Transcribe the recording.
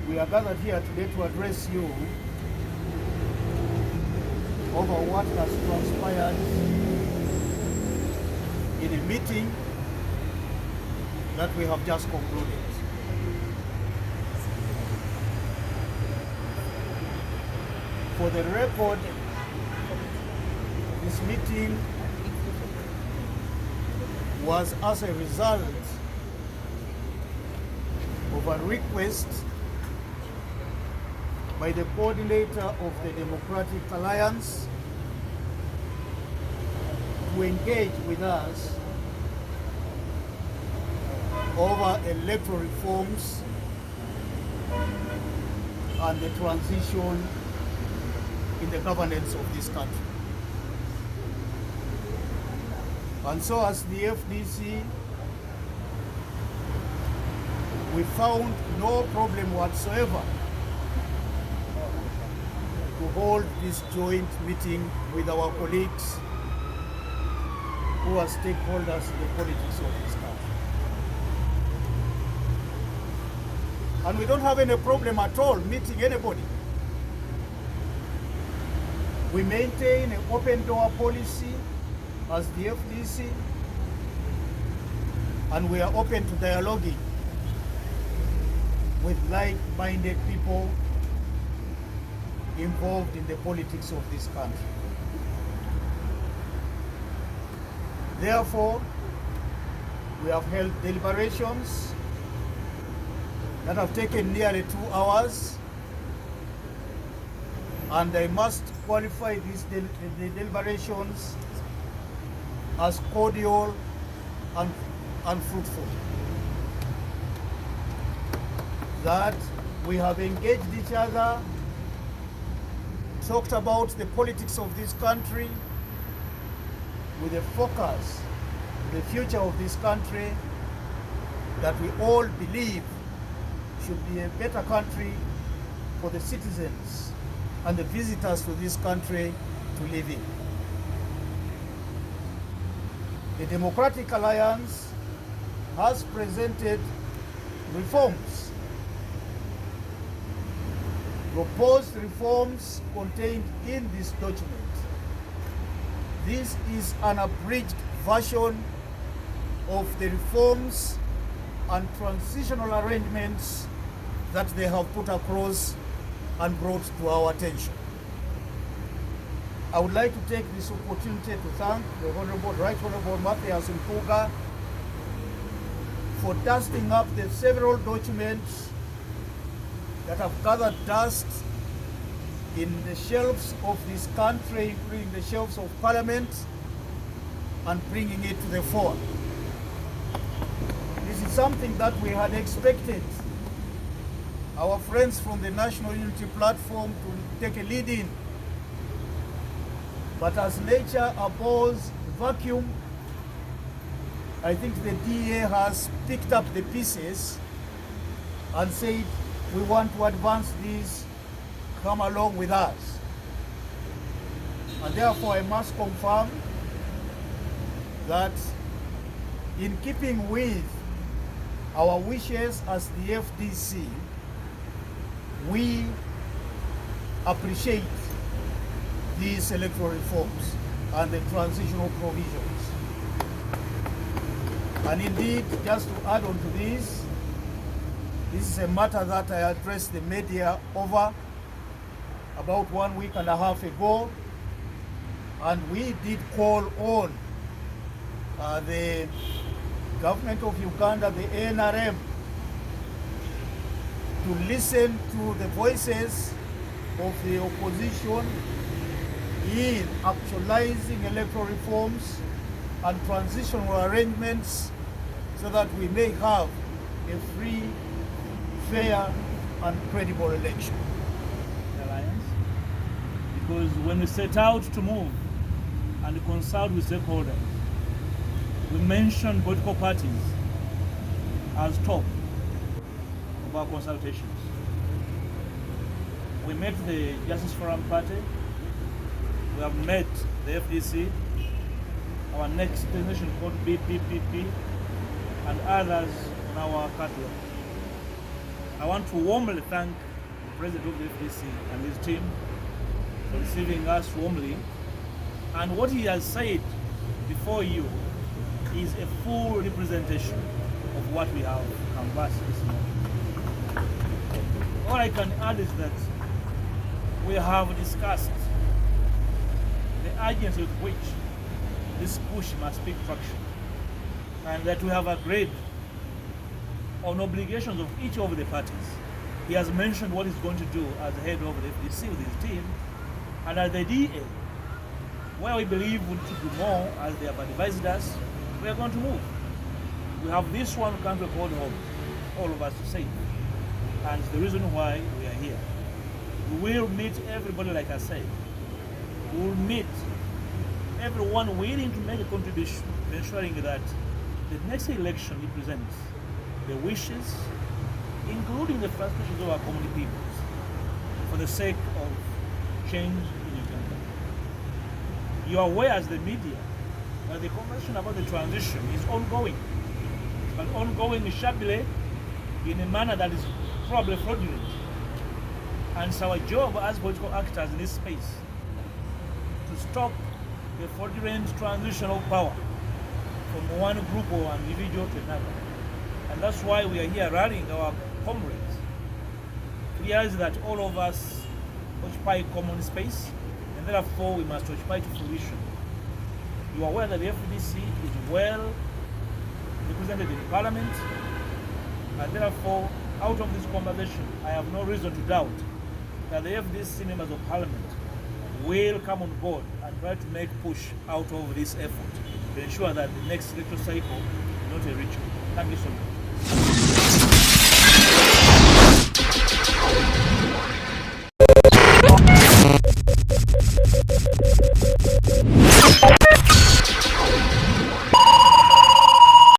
We are gathered here today to address you over what has transpired in a meeting that we have just concluded. For the record, this meeting was as a result of a request by the coordinator of the Democratic Alliance to engage with us over electoral reforms and the transition in the governance of this country. And so as the FDC, we found no problem whatsoever to hold this joint meeting with our colleagues who are stakeholders in the politics of this country. And we don't have any problem at all meeting anybody. We maintain an open door policy as the FDC, and we are open to dialoguing with like-minded people involved in the politics of this country. Therefore, we have held deliberations that have taken nearly 2 hours, and I must qualify these the deliberations as cordial and fruitful. That we have engaged each other, talked about the politics of this country with a focus on the future of this country that we all believe should be a better country for the citizens and the visitors to this country to live in. The Democratic Alliance has presented reforms, proposed reforms contained in this document. This is an abridged version of the reforms and transitional arrangements that they have put across and brought to our attention. I would like to take this opportunity to thank the Right Honorable Matthias Mpuga for dusting up the several documents that have gathered dust in the shelves of this country, including the shelves of Parliament, and bringing it to the fore. This is something that we had expected our friends from the National Unity Platform to take a lead in. But as nature abhors vacuum, I think the DA has picked up the pieces and said, we want to advance these, come along with us. And therefore I must confirm that in keeping with our wishes as the FDC, we appreciate these electoral reforms and the transitional provisions. And indeed, just to add on to this is a matter that I addressed the media over about 1.5 weeks ago, and we did call on the government of Uganda, the NRM, to listen to the voices of the opposition in actualizing electoral reforms and transitional arrangements so that we may have a free, fair and credible election. Alliance, because when we set out to move and consult with stakeholders, we mentioned political parties as top of our consultations. We met the Justice Forum Party, we have met the FDC, our next designation called BPPP, and others on our catalog. I want to warmly thank the President of the FDC and his team for receiving us warmly. And what he has said before you is a full representation of what we have canvassed this morning. All I can add is that we have discussed the urgency with which this push must take traction, and that we have agreed on obligations of each of the parties. He has mentioned what he's going to do as the head of the FDC with his team, and as the DA, where we believe we need to do more, as they have advised us, we are going to move. We have this one country called home, all of us to save, and it's the reason why we are here. We will meet everybody, like I said. We will meet everyone willing to make a contribution to ensuring that the next election represents the wishes, including the frustrations of our community peoples, for the sake of change in Uganda. You are aware as the media that the conversation about the transition is ongoing, but ongoing sharply in a manner that is probably fraudulent. And it's our job as political actors in this space to stop the fraudulent transition of power from one group or an individual to another. And that's why we are here rallying our comrades to realize that all of us occupy common space, and therefore we must occupy to fruition. You are aware that the FDC is well represented in Parliament, and therefore, out of this conversation, I have no reason to doubt that the FDC members of Parliament will come on board and try to make push out of this effort to ensure that the next electoral cycle is not a ritual. Thank you so much.